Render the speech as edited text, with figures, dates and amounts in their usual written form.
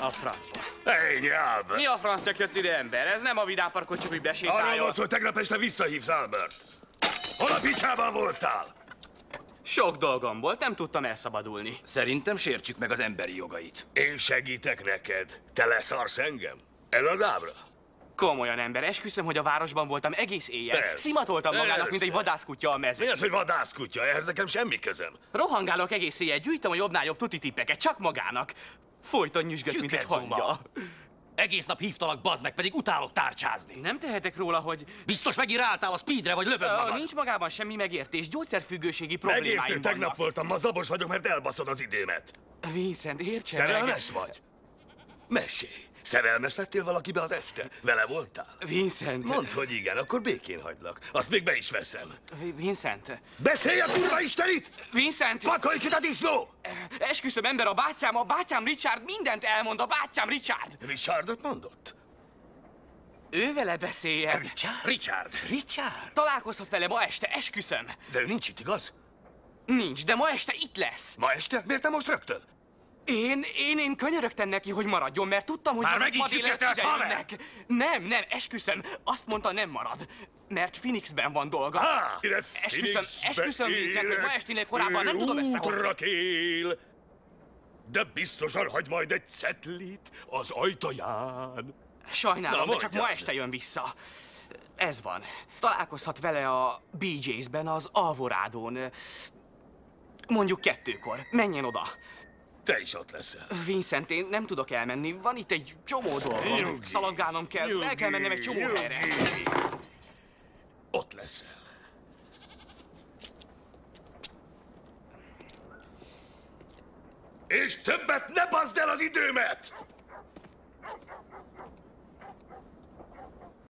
A francba. Ennyi, Albert! Mi a francra jött ide, ember? Ez nem a vidámparkot, csak úgy besétálja. Arról volt, hogy tegnap este visszahívsz, Albert. Hol a picsában voltál? Sok dolgom volt, nem tudtam elszabadulni. Szerintem sértsük meg az emberi jogait. Én segítek neked. Te leszarsz engem? Ez az ábra? Komolyan, ember, esküszöm, hogy a városban voltam egész éjjel. Persze. Szimatoltam magának, mint egy Persze. vadászkutya a mezőn. Mi az, hogy vadászkutya? Ehhez nekem semmi közöm. Rohangálok egész éjjel, gyűjtöm a jobbnál jobb tuti tippeket, csak magának. Folyton nyüzsgök, mint egy Csüketduma. hangya. Egész nap hívtalak, bazd meg, pedig utálok tárcsázni. Nem tehetek róla, hogy... Biztos megint ráálltál a speedre, vagy lövöd magad? Nincs magában semmi megértés, gyógyszerfüggőségi problémáim Megértő, tegnap vannak. voltam, ma zabos vagyok, mert elbaszod az időmet. Vincent, értse meg. Szerelmes vagy? Mesélj. Szerelmes lettél valakibe az este? Vele voltál? Vincent. Mondd, hogy igen, akkor békén hagylak. Azt még be is veszem. Vincent. Beszélj a kurva istenit! Vincent! Pakolj ki a disznó! Esküszöm, ember, a bátyám Richard mindent elmond, a bátyám Richard! Richardot mondott? Ő vele beszéljen. Richard. Richard? Találkozhat vele ma este, esküszöm. De ő nincs itt, igaz? Nincs, de ma este itt lesz. Ma este? Miért nem most rögtön? Én könyörögtem neki, hogy maradjon, mert tudtam, hogy... Már megint ma délelőtt süketelsz, ide haver? jönnek. Nem, esküszöm. Azt mondta, nem marad. Mert Phoenixben van dolga. Esküszöm, Vincent, hogy ma estinél korábban nem tudom összehozni. Útra kél, de biztosan hagy majd egy cetlit az ajtaján. Sajnálom, Na, de csak ma mondjad. este jön vissza. Ez van. Találkozhat vele a BJ's-ben, az Alvorádón. Mondjuk 2-kor. Menjen oda. Te is ott leszel. Vincent, én nem tudok elmenni. Van itt egy csomó dolgom. Nyugi. Szaladgálnom kell. El kell mennem egy csomó helyre. Ott leszel. És többet ne baszd el az időmet!